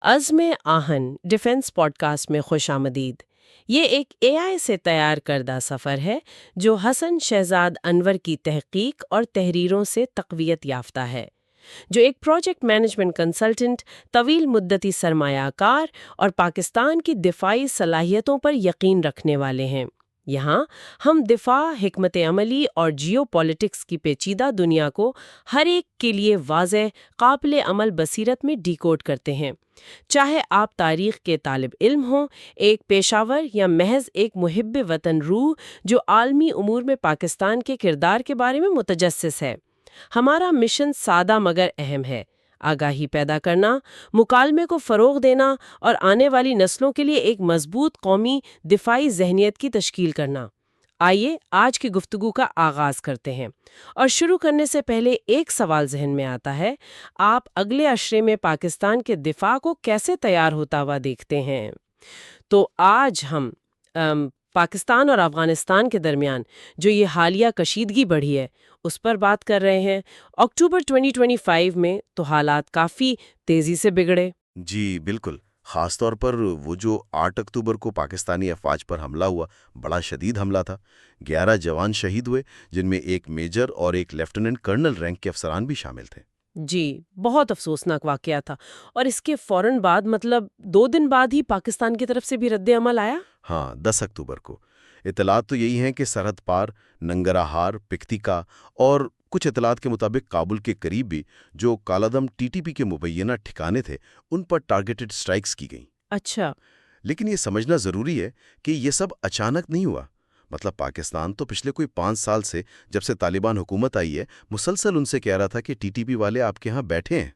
عزم آہن defence pod cost میں خوش آمدید۔ یہ ایک اے آئی سے تیار کردہ سفر ہے جو حسن شہزاد انور کی تحقیق اور تحریروں سے تقویت یافتہ ہے، جو ایک پروجیکٹ مینجمنٹ کنسلٹنٹ، طویل مدتی سرمایہ کار اور پاکستان کی دفاعی صلاحیتوں پر یقین رکھنے والے ہیں۔ یہاں ہم دفاع، حکمت عملی اور جیو پالیٹکس کی پیچیدہ دنیا کو ہر ایک کے لیے واضح، قابل عمل بصیرت میں ڈیکوڈ کرتے ہیں۔ چاہے آپ تاریخ کے طالب علم ہوں، ایک پیشہ ور یا محض ایک محب وطن روح جو عالمی امور میں پاکستان کے کردار کے بارے میں متجسس ہے، ہمارا مشن سادہ مگر اہم ہے: آگاہی پیدا کرنا، مکالمے کو فروغ دینا اور آنے والی نسلوں کے لیے ایک مضبوط قومی دفاعی ذہنیت کی تشکیل کرنا۔ آئیے آج کی گفتگو کا آغاز کرتے ہیں، اور شروع کرنے سے پہلے ایک سوال ذہن میں آتا ہے: آپ اگلے عشرے میں پاکستان کے دفاع کو کیسے تیار ہوتا ہوا دیکھتے ہیں؟ تو آج ہم پاکستان اور افغانستان کے درمیان جو یہ حالیہ کشیدگی بڑھی ہے اس پر بات کر رہے ہیں۔ اکتوبر 2025 میں تو حالات کافی تیزی سے بگڑے۔ جی بالکل، خاص طور پر وہ جو 8 اکتوبر کو پاکستانی افواج پر حملہ ہوا، بڑا شدید حملہ تھا۔ 11 جوان شہید ہوئے، جن میں ایک میجر اور ایک لیفٹیننٹ کرنل رینک کے افسران بھی شامل تھے۔ جی، بہت افسوسناک واقعہ تھا، اور اس کے فوراً بعد 2 دن بعد ہی پاکستان کی طرف سے بھی رد عمل آیا۔ ہاں، 10 اکتوبر کو اطلاعات تو یہی ہیں کہ سرحد پار ننگرہار، پکتیکا اور کچھ اطلاعات کے مطابق کابل کے قریب بھی جو کالادم ٹی ٹی پی کے مبینہ ٹھکانے تھے ان پر ٹارگیٹڈ سٹرائکس کی گئیں۔ اچھا۔ لیکن یہ سمجھنا ضروری ہے کہ یہ سب اچانک نہیں ہوا۔ مطلب پاکستان تو پچھلے کوئی 5 سال سے، جب سے طالبان حکومت آئی ہے، مسلسل ان سے کہہ رہا تھا کہ ٹی ٹی پی والے آپ کے ہاں بیٹھے ہیں۔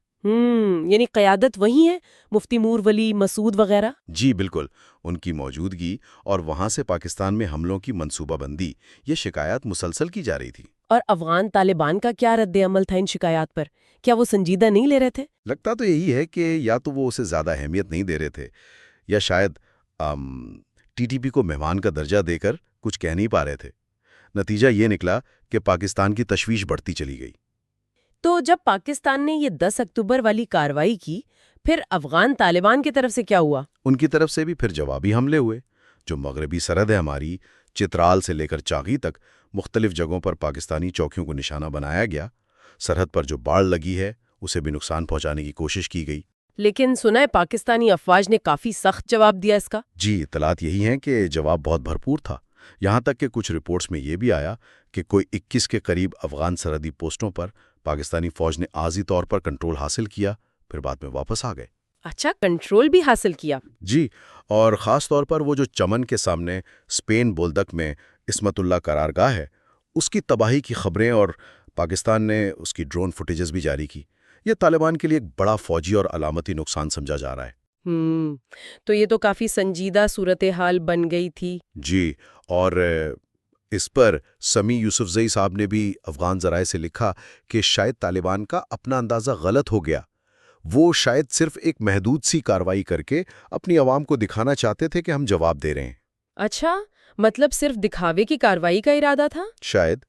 یعنی قیادت وہی ہے، مفتی مور ولی، مسعود وغیرہ؟ جی بالکل، ان کی موجودگی اور وہاں سے پاکستان میں حملوں کی منصوبہ بندی، یہ شکایات مسلسل کی جا رہی تھی۔ اور افغان طالبان کا کیا رد عمل تھا ان شکایات پر؟ کیا وہ سنجیدہ نہیں لے رہے تھے؟ لگتا تو یہی ہے کہ یا تو وہ اسے زیادہ اہمیت نہیں دے رہے تھے، یا شاید ٹی ٹی پی کو مہمان کا درجہ دے کر کچھ کہہ نہیں پا رہے تھے۔ نتیجہ یہ نکلا کہ پاکستان کی تشویش بڑھتی چلی گئی۔ تو جب پاکستان نے یہ 10 اکتوبر والی کارروائی کی، پھر افغان طالبان کی طرف سے کیا ہوا؟ ان کی طرف سے بھی پھر جوابی حملے ہوئے، جو مغربی سرحد ہے ہماری، چترال سے لے کر چاغی تک مختلف جگہوں پر پاکستانی چوکیوں کو نشانہ بنایا گیا۔ سرحد پر جو باڑ لگی ہے اسے بھی نقصان پہنچانے کی کوشش کی گئی۔ لیکن سنا ہے پاکستانی افواج نے کافی سخت جواب دیا اس کا۔ جی، اطلاعات یہی ہیں کہ جواب بہت بھرپور تھا، یہاں تک کہ کچھ رپورٹس میں یہ بھی آیا کہ کوئی 21 کے قریب افغان سرحدی پوسٹوں پر پاکستانی فوج نے عارضی طور پر کنٹرول حاصل کیا، پھر بعد میں واپس آ گئے۔ اچھا، کنٹرول بھی حاصل کیا؟ جی، اور خاص طور پر وہ جو چمن کے سامنے اسپین بولدک میں عصمت اللہ قرارگاہ ہے، اس کی تباہی کی خبریں، اور پاکستان نے اس کی ڈرون فوٹیجز بھی جاری کی۔ یہ طالبان کے لیے ایک بڑا فوجی اور علامتی نقصان سمجھا جا رہا ہے۔ تو یہ تو کافی سنجیدہ صورتحال بن گئی تھی۔ جی، اور اس پر سمیع یوسفزئی صاحب نے بھی افغان ذرائع سے لکھا کہ شاید طالبان کا اپنا اندازہ غلط ہو گیا۔ وہ شاید صرف ایک محدود سی کارروائی کر کے اپنی عوام کو دکھانا چاہتے تھے کہ ہم جواب دے رہے ہیں۔ اچھا، مطلب صرف دکھاوے کی کارروائی کا ارادہ تھا؟ شاید،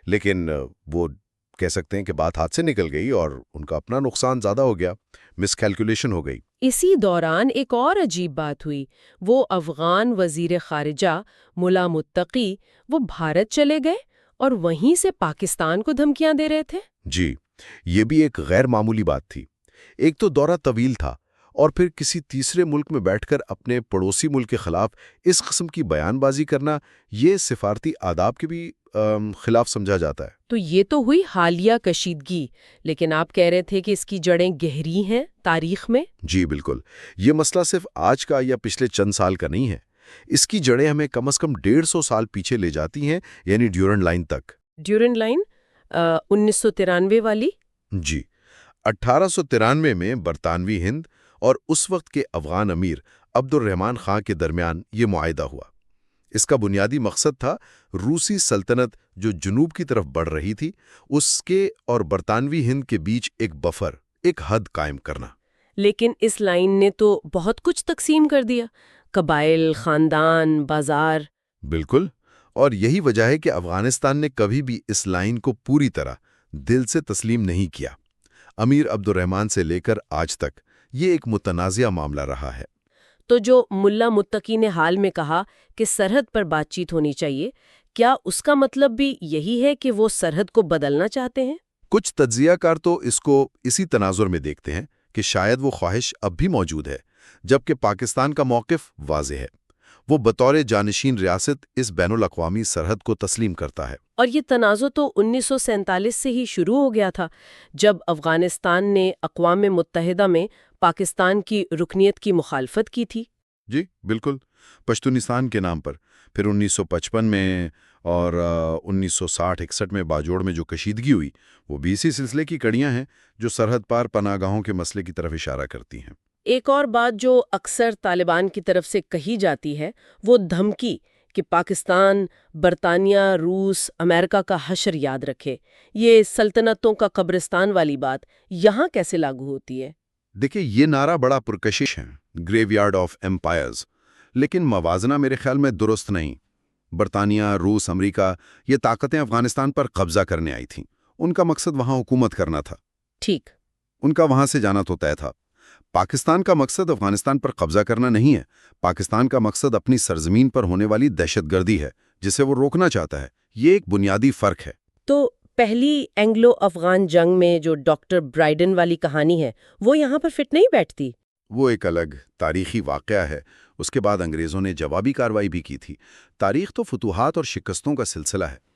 لیکن وہ کہہ سکتے ہیں کہ بات ہاتھ سے نکل گئی اور ان کا اپنا نقصان زیادہ ہو گیا، مس کیلکولیشن ہو گئی۔ اسی دوران ایک اور عجیب بات ہوئی۔ وہ افغان وزیر خارجہ ملا متقی وہ بھارت چلے گئے اور وہیں سے پاکستان کو دھمکیاں دے رہے تھے۔ جی، یہ بھی ایک غیر معمولی بات تھی۔ ایک تو دورہ طویل تھا، اور پھر کسی تیسرے ملک میں بیٹھ کر اپنے پڑوسی ملک کے خلاف اس قسم کی بیان بازی کرنا، یہ سفارتی آداب کے بھی خلاف سمجھا جاتا ہے۔ تو یہ تو ہوئی حالیہ کشیدگی، لیکن آپ کہہ رہے تھے کہ اس کی جڑیں گہری ہیں تاریخ میں۔ جی بالکل، یہ مسئلہ صرف آج کا یا پچھلے چند سال کا نہیں ہے۔ اس کی جڑیں ہمیں کم از کم 150 سال پیچھے لے جاتی ہیں، یعنی ڈیورنڈ لائن تک۔ ڈیورنڈ لائن 1993 والی؟ جی، 1893 میں برطانوی ہند اور اس وقت کے افغان امیر عبد الرحمان خان کے درمیان یہ معاہدہ ہوا۔ اس کا بنیادی مقصد تھا روسی سلطنت جو جنوب کی طرف بڑھ رہی تھی، اس کے اور برطانوی ہند کے بیچ ایک بفر، ایک حد قائم کرنا۔ لیکن اس لائن نے تو بہت کچھ تقسیم کر دیا، قبائل، خاندان، بازار۔ بالکل، اور یہی وجہ ہے کہ افغانستان نے کبھی بھی اس لائن کو پوری طرح دل سے تسلیم نہیں کیا۔ امیر عبد الرحمان سے لے کر آج تک یہ ایک متنازع معاملہ رہا ہے۔ تو جو ملا متقی نے حال میں کہا کہ سرحد پر بات چیت ہونی چاہیے، کیا اس کا مطلب بھی یہی ہے کہ وہ سرحد کو بدلنا چاہتے ہیں؟ کچھ تجزیہ کار تو اس کو اسی تناظر میں دیکھتے ہیں کہ شاید وہ خواہش اب بھی موجود ہے، جبکہ پاکستان کا موقف واضح ہے۔ وہ بطور جانشین ریاست اس بین الاقوامی سرحد کو تسلیم کرتا ہے۔ اور یہ تنازع تو 1947 سے ہی شروع ہو گیا تھا، جب افغانستان نے اقوام متحدہ میں پاکستان کی رکنیت کی مخالفت کی تھی۔ جی بالکل، پشتونستان کے نام پر۔ پھر 1955 میں اور 1960-61 میں باجوڑ میں جو کشیدگی ہوئی، وہ بھی اسی سلسلے کی کڑیاں ہیں جو سرحد پار پناہ گاہوں کے مسئلے کی طرف اشارہ کرتی ہیں۔ ایک اور بات جو اکثر طالبان کی طرف سے کہی جاتی ہے، وہ دھمکی کہ پاکستان برطانیہ، روس، امریکہ کا حشر یاد رکھے۔ یہ سلطنتوں کا قبرستان والی بات یہاں کیسے لاگو ہوتی ہے؟ دیکھیں، یہ نعرہ بڑا پرکشش ہے، گریو یارڈ آف ایمپائرز، لیکن موازنہ میرے خیال میں درست نہیں۔ برطانیہ، روس، امریکہ یہ طاقتیں افغانستان پر قبضہ کرنے آئی تھیں۔ ان کا مقصد وہاں حکومت کرنا تھا۔ ٹھیک۔ ان کا وہاں سے جانا تو طے تھا۔ پاکستان کا مقصد افغانستان پر قبضہ کرنا نہیں ہے۔ پاکستان کا مقصد اپنی سرزمین پر ہونے والی دہشت گردی ہے، جسے وہ روکنا چاہتا ہے۔ یہ ایک بنیادی فرق ہے۔ تو پہلی اینگلو افغان جنگ میں جو ڈاکٹر برائیڈن والی کہانی ہے، وہ یہاں پر فٹ نہیں بیٹھتی؟ وہ ایک الگ تاریخی واقعہ ہے۔ اس کے بعد انگریزوں نے جوابی کارروائی بھی کی تھی۔ تاریخ تو فتوحات اور شکستوں کا سلسلہ ہے۔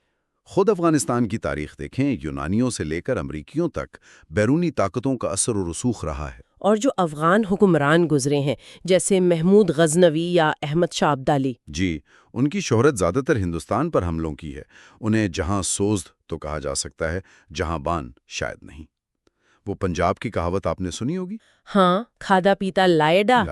خود افغانستان کی تاریخ دیکھیں، یونانیوں سے لے کر امریکیوں تک بیرونی طاقتوں کا اثر و رسوخ رہا ہے۔ اور جو افغان حکمران گزرے ہیں، جیسے محمود غزنوی یا احمد شاہ ابدالی، جی، ان کی شہرت زیادہ تر ہندوستان پر حملوں کی ہے۔ انہیں جہاں سوزد تو کہا جا سکتا ہے، جہاں بان شاید نہیں۔ وہ پنجاب کی کہاوت آپ نے سنی ہوگی، ہاں، کھادا پیتا لائیڈا،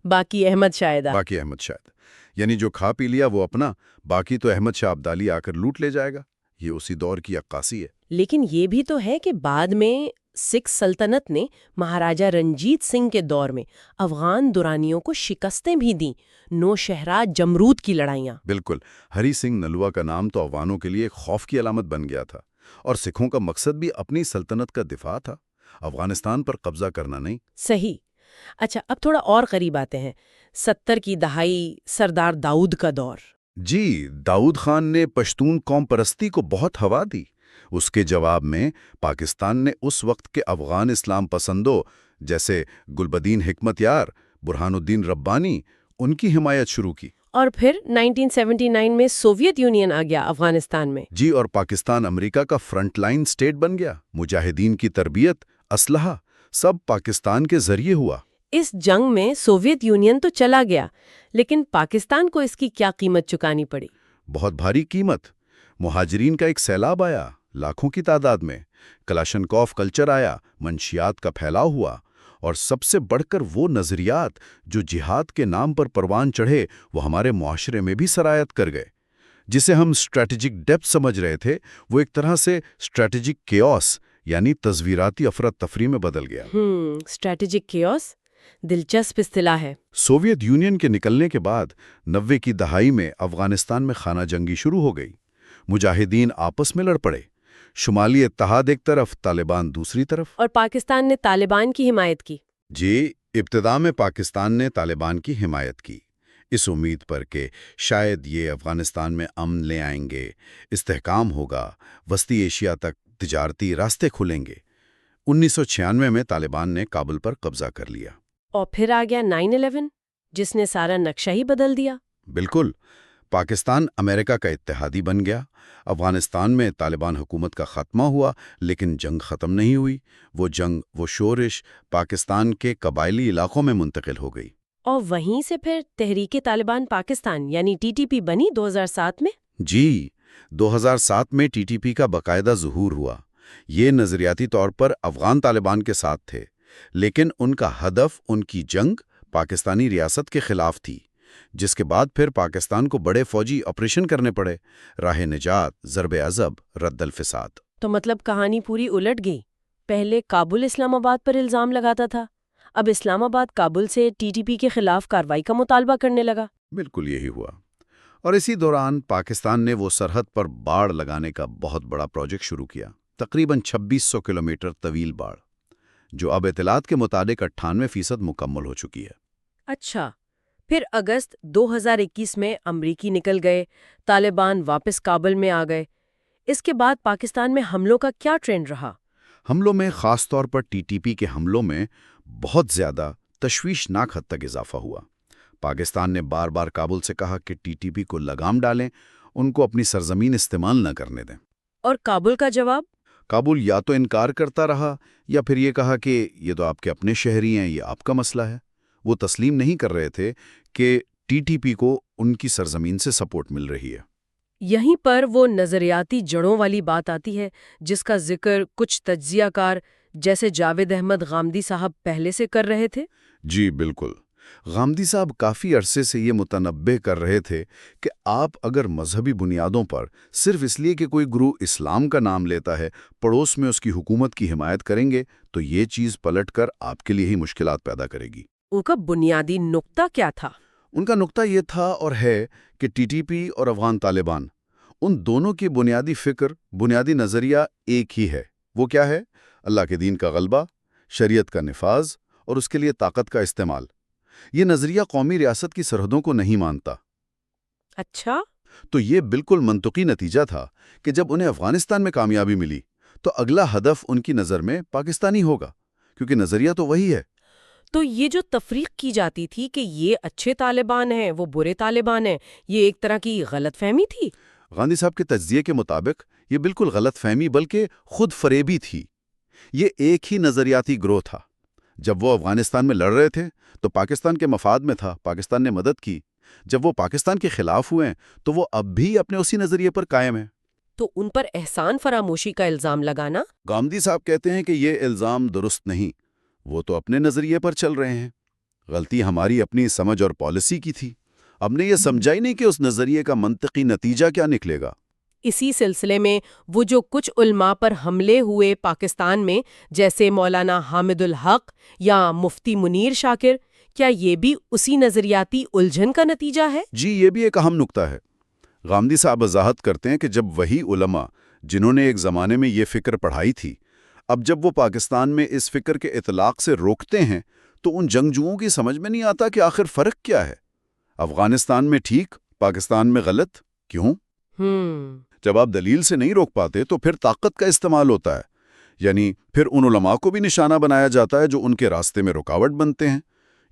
باقی احمد شاہدہ۔ باقی احمد شاید، یعنی جو کھا پی لیا وہ اپنا، باقی تو احمد شاہ ابدالی آ کر لوٹ لے جائے گا۔ یہ اسی دور کی عکاسی ہے۔ لیکن یہ بھی تو ہے کہ بعد میں سکھ سلطنت نے مہاراجہ رنجیت سنگھ کے دور میں افغان درانیوں کو شکستیں بھی دیں۔ نوشہرہ جمرود کی لڑائیاں۔ بالکل، ہری سنگھ نلوا کا نام تو افغانوں کے لیے ایک خوف کی علامت بن گیا تھا، اور سکھوں کا مقصد بھی اپنی سلطنت کا دفاع تھا، افغانستان پر قبضہ کرنا نہیں۔ صحیح۔ اچھا، اب تھوڑا اور قریب آتے ہیں۔ 70 کی دہائی، سردار داؤد کا دور۔ جی، داؤد خان نے پشتون قوم پرستی کو بہت ہوا دی۔ اس کے جواب میں پاکستان نے اس وقت کے افغان اسلام پسندوں جیسے گلبدین حکمت یار، برہان الدین ربانی، ان کی حمایت شروع کی۔ اور پھر 1979 میں سوویت یونین آ گیا افغانستان میں۔ جی، اور پاکستان امریکہ کا فرنٹ لائن سٹیٹ بن گیا۔ مجاہدین کی تربیت، اسلحہ، سب پاکستان کے ذریعے ہوا۔ اس جنگ میں سوویت یونین تو چلا گیا، لیکن پاکستان کو اس کی کیا قیمت چکانی پڑی؟ بہت بھاری قیمت۔ مہاجرین کا ایک سیلاب آیا، لاکھوں کی تعداد میں۔ کلاشنکوف کلچر آیا، منشیات کا پھیلاؤ ہوا، اور سب سے بڑھ کر وہ نظریات جو جہاد کے نام پر پروان چڑھے، وہ ہمارے معاشرے میں بھی سرایت کر گئے۔ جسے ہم اسٹریٹجک ڈیپتھ سمجھ رہے تھے، وہ ایک طرح سے اسٹریٹجک کیوس یعنی تصویراتی افراتفری میں بدل گیا۔ اسٹریٹجک کیوس دلچسپ اصطلاح ہے۔ سوویت یونین کے نکلنے کے بعد 90 کی دہائی میں افغانستان میں خانہ جنگی شروع ہو گئی۔ مجاہدین آپس میں لڑ پڑے، شمالی اتحاد ایک طرف، طالبان دوسری طرف۔ اور پاکستان نے طالبان کی حمایت کی۔ جی، ابتدا میں پاکستان نے طالبان کی حمایت کی، اس امید پر کہ شاید یہ افغانستان میں امن لے آئیں گے، استحکام ہوگا، وسطی ایشیا تک تجارتی راستے کھلیں گے۔ 1996 میں طالبان نے کابل پر قبضہ کر لیا۔ اور پھر آ گیا 9/11، جس نے سارا نقشہ ہی بدل دیا۔ بالکل، پاکستان امریکہ کا اتحادی بن گیا۔ افغانستان میں طالبان حکومت کا خاتمہ ہوا، لیکن جنگ ختم نہیں ہوئی۔ وہ جنگ، وہ شورش پاکستان کے قبائلی علاقوں میں منتقل ہو گئی۔ اور وہیں سے پھر تحریک طالبان پاکستان یعنی TTP بنی 2007 میں۔ جی، 2007 میں TTP کا باقاعدہ ظہور ہوا۔ یہ نظریاتی طور پر افغان طالبان کے ساتھ تھے، لیکن ان کا ہدف، ان کی جنگ پاکستانی ریاست کے خلاف تھی، جس کے بعد پھر پاکستان کو بڑے فوجی آپریشن کرنے پڑے۔ راہ نجات، ضرب عضب، رد الفساد۔ تو مطلب کہانی پوری الٹ گئی۔ پہلے کابل اسلام آباد پر الزام لگاتا تھا، اب اسلام آباد کابل سے TTP کے خلاف کارروائی کا مطالبہ کرنے لگا۔ بالکل یہی ہوا۔ اور اسی دوران پاکستان نے وہ سرحد پر باڑ لگانے کا بہت بڑا پروجیکٹ شروع کیا، تقریباً 2600 کلومیٹر طویل باڑ، جو اب اطلاعات کے مطابق 98% مکمل ہو چکی ہے۔ اچھا، پھر اگست 2021 میں امریکی نکل گئے، طالبان واپس کابل میں آ گئے۔ اس کے بعد پاکستان میں حملوں کا کیا ٹرینڈ رہا؟ حملوں میں خاص طور پر ٹی ٹی پی کے حملوں میں بہت زیادہ تشویشناک حد تک اضافہ ہوا۔ پاکستان نے بار بار کابل سے کہا کہ ٹی ٹی پی کو لگام ڈالیں، ان کو اپنی سرزمین استعمال نہ کرنے دیں۔ اور کابل کا جواب؟ کابل یا تو انکار کرتا رہا یا پھر یہ کہا کہ یہ تو آپ کے اپنے شہری ہیں، یہ آپ کا مسئلہ ہے۔ وہ تسلیم نہیں کر رہے تھے کہ ٹی ٹی پی کو ان کی سرزمین سے سپورٹ مل رہی ہے۔ یہیں پر وہ نظریاتی جڑوں والی بات آتی ہے جس کا ذکر کچھ تجزیہ کار جیسے جاوید احمد غامدی صاحب پہلے سے کر رہے تھے۔ جی بالکل، غامدی صاحب کافی عرصے سے یہ متنبع کر رہے تھے کہ آپ اگر مذہبی بنیادوں پر صرف اس لیے کہ کوئی گروہ اسلام کا نام لیتا ہے پڑوس میں اس کی حکومت کی حمایت کریں گے تو یہ چیز پلٹ کر آپ کے لیے ہی مشکلات پیدا کرے گی۔ ان کا بنیادی نقطہ کیا تھا؟ ان کا نقطہ یہ تھا اور ہے کہ ٹی ٹی پی اور افغان طالبان، ان دونوں کی بنیادی فکر، بنیادی نظریہ ایک ہی ہے۔ وہ کیا ہے؟ اللہ کے دین کا غلبہ، شریعت کا نفاذ اور اس کے لیے طاقت کا استعمال۔ یہ نظریہ قومی ریاست کی سرحدوں کو نہیں مانتا۔ اچھا، تو یہ بالکل منطقی نتیجہ تھا کہ جب انہیں افغانستان میں کامیابی ملی تو اگلا ہدف ان کی نظر میں پاکستانی ہوگا، کیونکہ نظریہ تو وہی ہے۔ تو یہ جو تفریق کی جاتی تھی کہ یہ اچھے طالبان ہیں وہ برے طالبان ہیں، یہ ایک طرح کی غلط فہمی تھی؟ غاندھی صاحب کے تجزیے کے مطابق یہ بالکل غلط فہمی بلکہ خود فریبی تھی۔ یہ ایک ہی نظریاتی گروہ تھا۔ جب وہ افغانستان میں لڑ رہے تھے تو پاکستان کے مفاد میں تھا، پاکستان نے مدد کی۔ جب وہ پاکستان کے خلاف ہوئے تو وہ اب بھی اپنے اسی نظریے پر قائم ہیں۔ تو ان پر احسان فراموشی کا الزام لگانا؟ غامدی صاحب کہتے ہیں کہ یہ الزام درست نہیں، وہ تو اپنے نظریے پر چل رہے ہیں۔ غلطی ہماری اپنی سمجھ اور پالیسی کی تھی۔ ہم نے یہ سمجھا ہی نہیں کہ اس نظریے کا منطقی نتیجہ کیا نکلے گا۔ اسی سلسلے میں وہ جو کچھ علماء پر حملے ہوئے پاکستان میں، جیسے مولانا حامد الحق یا مفتی منیر شاکر، کیا یہ بھی اسی نظریاتی الجھن کا نتیجہ ہے؟ جی، یہ بھی ایک اہم نکتہ ہے۔ غامدی صاحب وضاحت کرتے ہیں کہ جب وہی علماء جنہوں نے ایک زمانے میں یہ فکر پڑھائی تھی، اب جب وہ پاکستان میں اس فکر کے اطلاق سے روکتے ہیں تو ان جنگجوؤں کی سمجھ میں نہیں آتا کہ آخر فرق کیا ہے۔ افغانستان میں ٹھیک، پاکستان میں غلط، کیوں؟ جب آپ دلیل سے نہیں روک پاتے تو پھر طاقت کا استعمال ہوتا ہے، یعنی پھر ان علماء کو بھی نشانہ بنایا جاتا ہے جو ان کے راستے میں رکاوٹ بنتے ہیں۔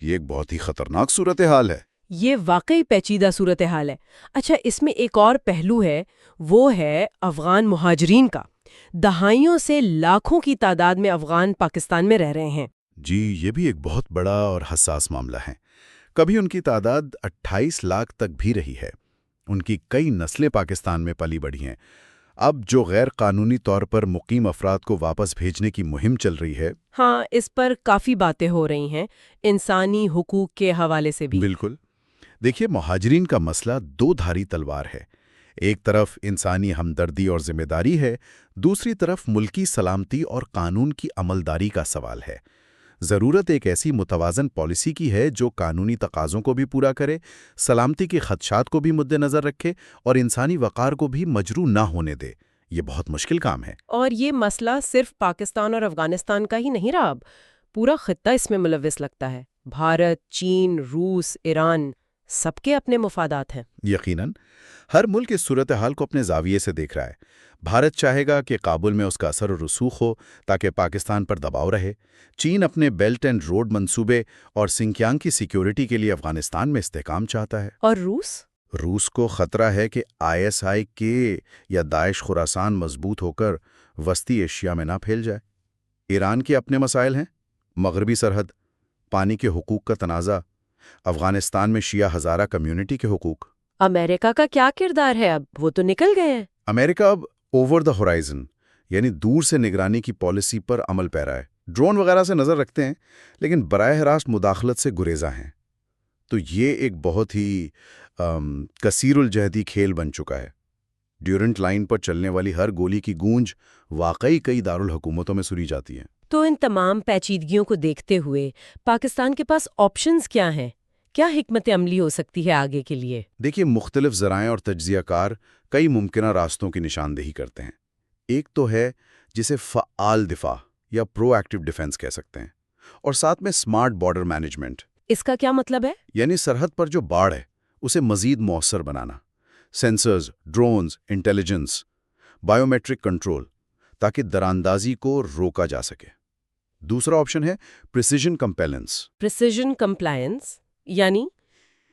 یہ ایک بہت ہی خطرناک صورتحال ہے۔ یہ واقعی پیچیدہ صورتحال ہے۔ اچھا، اس میں ایک اور پہلو ہے، وہ ہے افغان مہاجرین کا۔ دہائیوں سے لاکھوں کی تعداد میں افغان پاکستان میں رہ رہے ہیں۔ جی، یہ بھی ایک بہت بڑا اور حساس معاملہ ہے۔ کبھی ان کی تعداد 28 لاکھ تک بھی رہی ہے۔ ان کی کئی نسلیں پاکستان میں پلی بڑھی ہیں۔ اب جو غیر قانونی طور پر مقیم افراد کو واپس بھیجنے کی مہم چل رہی ہے، ہاں، اس پر کافی باتیں ہو رہی ہیں، انسانی حقوق کے حوالے سے بھی۔ بالکل۔ دیکھیے، مہاجرین کا مسئلہ دو دھاری تلوار ہے۔ ایک طرف انسانی ہمدردی اور ذمہ داری ہے، دوسری طرف ملکی سلامتی اور قانون کی عملداری کا سوال ہے۔ ضرورت ایک ایسی متوازن پالیسی کی ہے جو قانونی تقاضوں کو بھی پورا کرے، سلامتی کے خدشات کو بھی مد نظر رکھے اور انسانی وقار کو بھی مجروح نہ ہونے دے۔ یہ بہت مشکل کام ہے۔ اور یہ مسئلہ صرف پاکستان اور افغانستان کا ہی نہیں رہا، اب پورا خطہ اس میں ملوث لگتا ہے۔ بھارت، چین، روس، ایران، سب کے اپنے مفادات ہیں۔ یقیناً ہر ملک اس صورتحال کو اپنے زاویے سے دیکھ رہا ہے۔ بھارت چاہے گا کہ کابل میں اس کا اثر و رسوخ ہو تاکہ پاکستان پر دباؤ رہے۔ چین اپنے بیلٹ اینڈ روڈ منصوبے اور سنکیانگ کی سیکیورٹی کے لیے افغانستان میں استحکام چاہتا ہے۔ اور روس کو خطرہ ہے کہ ISI کے یا داعش خراسان مضبوط ہو کر وسطی ایشیا میں نہ پھیل جائے۔ ایران کے اپنے مسائل ہیں، مغربی سرحد، پانی کے حقوق کا تنازع، افغانستان میں شیعہ ہزارہ کمیونٹی کے حقوق۔ امریکہ کا کیا کردار ہے اب؟ وہ تو نکل گئے ہیں۔ امریکہ اب اوور دا ہورائزن یعنی دور سے نگرانی کی پالیسی پر عمل پیرا ہے۔ ڈرون وغیرہ سے نظر رکھتے ہیں لیکن براہ راست مداخلت سے گریزاں ہیں۔ تو یہ ایک بہت ہی کثیر الجہدی کھیل بن چکا ہے۔ ڈیورنٹ لائن پر چلنے والی ہر گولی کی گونج واقعی کئی دارالحکومتوں میں سنی جاتی ہے۔ تو ان تمام پیچیدگیوں کو دیکھتے ہوئے پاکستان کے پاس آپشنز کیا ہیں؟ کیا حکمت عملی ہو سکتی ہے آگے کے لیے؟ دیکھیے، مختلف ذرائع اور تجزیہ کار کئی ممکنہ راستوں کی نشاندہی کرتے ہیں۔ ایک تو ہے جسے فعال دفاع یا پرو ایکٹیو ڈیفense کہہ سکتے ہیں، اور ساتھ میں اسمارٹ بارڈر مینجمنٹ، اس کا کیا مطلب ہے؟ یعنی سرحد پر جو باڑ ہے اسے مزید مؤثر بنانا، sensors, drones, intelligence, biometric control, تاکہ دراندازی کو روکا جا سکے۔ دوسرا آپشن ہے پریسیژن کمپیلنس، پریسیژن کمپلائنس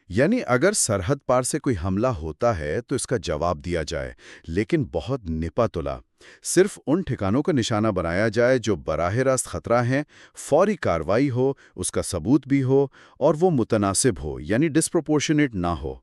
یعنی اگر سرحد پار سے کوئی حملہ ہوتا ہے تو اس کا جواب دیا جائے، لیکن بہت نپا تلا، صرف ان ٹھکانوں کا نشانہ بنایا جائے جو براہ راست خطرہ ہیں، فوری کارروائی ہو، اس کا ثبوت بھی ہو، اور وہ متناسب ہو، یعنی ڈسپروپورشنیٹ نہ ہو۔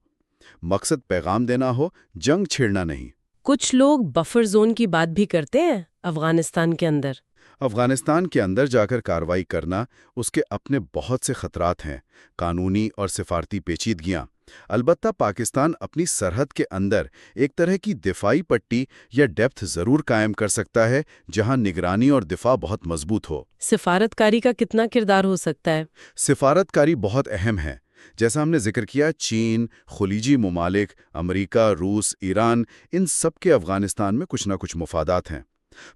مقصد پیغام دینا ہو، جنگ چھیڑنا نہیں۔ کچھ لوگ بفر زون کی بات بھی کرتے ہیں افغانستان کے اندر۔ افغانستان کے اندر جا کر کارروائی کرنا اس کے اپنے بہت سے خطرات ہیں، قانونی اور سفارتی پیچیدگیاں۔ البتہ پاکستان اپنی سرحد کے اندر ایک طرح کی دفاعی پٹی یا ڈیپتھ ضرور قائم کر سکتا ہے جہاں نگرانی اور دفاع بہت مضبوط ہو۔ سفارتکاری کا کتنا کردار ہو سکتا ہے؟ سفارتکاری بہت اہم ہے۔ جیسا ہم نے ذکر کیا، چین، خلیجی ممالک، امریکہ، روس، ایران، ان سب کے افغانستان میں کچھ نہ کچھ مفادات ہیں۔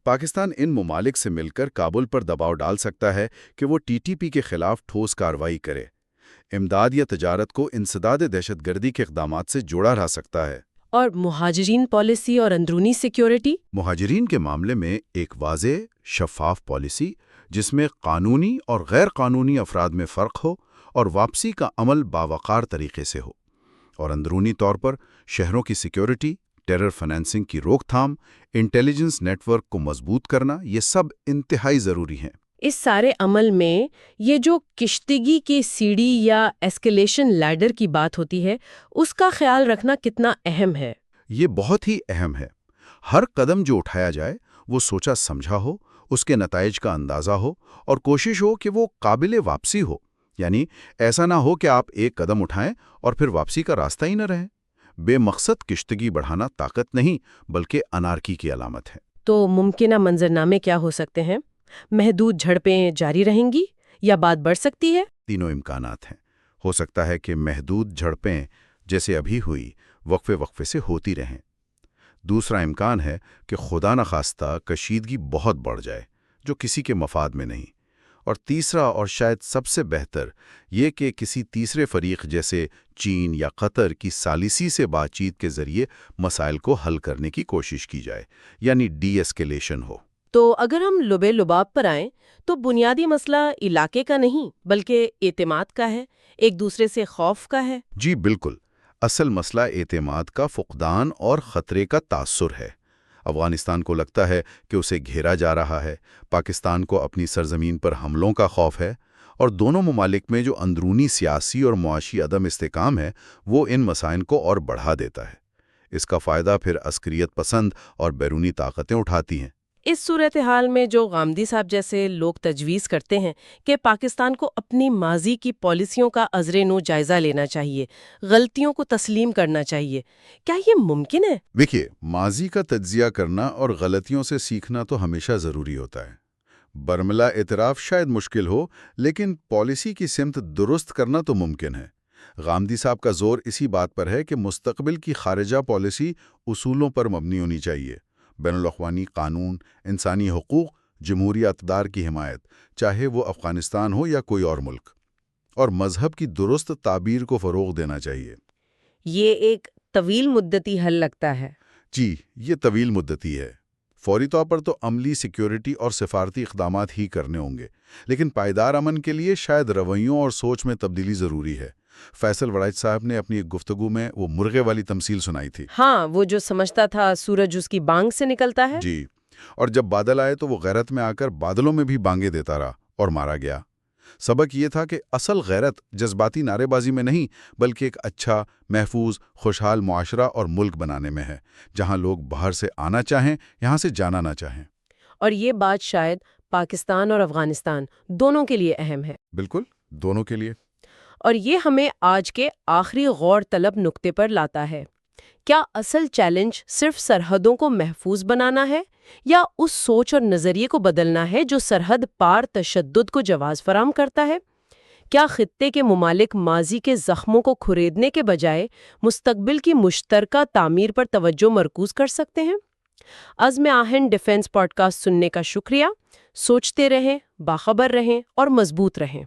پاکستان ان ممالک سے مل کر کابل پر دباؤ ڈال سکتا ہے کہ وہ TTP کے خلاف ٹھوس کارروائی کرے۔ امداد یا تجارت کو انسداد دہشت گردی کے اقدامات سے جوڑا رہ سکتا ہے۔ اور مہاجرین پالیسی اور اندرونی سیکیورٹی؟ مہاجرین کے معاملے میں ایک واضح، شفاف پالیسی جس میں قانونی اور غیر قانونی افراد میں فرق ہو اور واپسی کا عمل باوقار طریقے سے ہو۔ اور اندرونی طور پر شہروں کی سیکیورٹی، ٹیرر فنانسنگ کی روک تھام، انٹیلیجنس نیٹ ورک کو مضبوط کرنا، یہ سب انتہائی ضروری ہیں۔ اس سارے عمل میں یہ جو کشیدگی کی سیڑھی یا ایسکیلیشن لیڈر کی بات ہوتی ہے، اس کا خیال رکھنا کتنا اہم ہے؟ یہ بہت ہی اہم ہے۔ ہر قدم جو اٹھایا جائے وہ سوچا سمجھا ہو، اس کے نتائج کا اندازہ ہو، اور کوشش ہو کہ وہ قابل واپسی ہو۔ یعنی ایسا نہ ہو کہ آپ ایک قدم اٹھائیں اور پھر واپسی کا راستہ ہی نہ رہے۔ بے مقصد کشیدگی بڑھانا طاقت نہیں بلکہ انارکی کی علامت ہے۔ تو ممکنہ منظرنامے کیا ہو سکتے ہیں؟ محدود جھڑپیں جاری رہیں گی یا بات بڑھ سکتی ہے؟ تینوں امکانات ہیں۔ ہو سکتا ہے کہ محدود جھڑپیں جیسے ابھی ہوئی وقفے سے ہوتی رہیں۔ دوسرا امکان ہے کہ خدا نخواستہ کشیدگی بہت بڑھ جائے جو کسی کے مفاد میں نہیں۔ اور تیسرا اور شاید سب سے بہتر یہ کہ کسی تیسرے فریق جیسے چین یا قطر کی ثالثی سے بات چیت کے ذریعے مسائل کو حل کرنے کی کوشش کی جائے، یعنی ڈی ایسکیلیشن ہو۔ تو اگر ہم لبے لباب پر آئیں تو بنیادی مسئلہ علاقے کا نہیں بلکہ اعتماد کا ہے، ایک دوسرے سے خوف کا ہے۔ جی بالکل، اصل مسئلہ اعتماد کا فقدان اور خطرے کا تاثر ہے۔ افغانستان کو لگتا ہے کہ اسے گھیرا جا رہا ہے، پاکستان کو اپنی سرزمین پر حملوں کا خوف ہے، اور دونوں ممالک میں جو اندرونی سیاسی اور معاشی عدم استحکام ہے وہ ان مسائل کو اور بڑھا دیتا ہے۔ اس کا فائدہ پھر عسکریت پسند اور بیرونی طاقتیں اٹھاتی ہیں۔ اس صورتحال میں جو غامدی صاحب جیسے لوگ تجویز کرتے ہیں کہ پاکستان کو اپنی ماضی کی پالیسیوں کا ازر نو جائزہ لینا چاہیے، غلطیوں کو تسلیم کرنا چاہیے، کیا یہ ممکن ہے؟ دیکھیے، ماضی کا تجزیہ کرنا اور غلطیوں سے سیکھنا تو ہمیشہ ضروری ہوتا ہے۔ برملا اعتراف شاید مشکل ہو، لیکن پالیسی کی سمت درست کرنا تو ممکن ہے۔ غامدی صاحب کا زور اسی بات پر ہے کہ مستقبل کی خارجہ پالیسی اصولوں پر مبنی ہونی چاہیے۔ بین الاقوامی قانون، انسانی حقوق، جمہوری اقدار کی حمایت، چاہے وہ افغانستان ہو یا کوئی اور ملک، اور مذہب کی درست تعبیر کو فروغ دینا چاہیے۔ یہ ایک طویل مدتی حل لگتا ہے۔ جی، یہ طویل مدتی ہے۔ فوری طور پر تو عملی سیکیورٹی اور سفارتی اقدامات ہی کرنے ہوں گے، لیکن پائیدار امن کے لیے شاید رویوں اور سوچ میں تبدیلی ضروری ہے۔ فیصل وڑائچ صاحب نے اپنی ایک گفتگو میں وہ مرغے والی تمثیل سنائی تھی۔ ہاں، وہ جو سمجھتا تھا سورج اس کی بانگ سے نکلتا ہے۔ جی، اور جب بادل آئے تو وہ غیرت میں آ کر بادلوں میں بھی بانگیں دیتا رہا اور مارا گیا۔ سبق یہ تھا کہ اصل غیرت جذباتی نعرے بازی میں نہیں بلکہ ایک اچھا، محفوظ، خوشحال معاشرہ اور ملک بنانے میں ہے، جہاں لوگ باہر سے آنا چاہیں، یہاں سے جانا نہ چاہیں۔ اور یہ بات شاید پاکستان اور افغانستان دونوں کے لیے اہم ہے۔ بالکل، دونوں کے لیے۔ اور یہ ہمیں آج کے آخری غور طلب نقطے پر لاتا ہے۔ کیا اصل چیلنج صرف سرحدوں کو محفوظ بنانا ہے یا اس سوچ اور نظریے کو بدلنا ہے جو سرحد پار تشدد کو جواز فراہم کرتا ہے؟ کیا خطے کے ممالک ماضی کے زخموں کو کھریدنے کے بجائے مستقبل کی مشترکہ تعمیر پر توجہ مرکوز کر سکتے ہیں؟ عزم آہن ڈیفنس پوڈ کاسٹ سننے کا شکریہ. سوچتے رہیں، باخبر رہیں اور مضبوط رہیں.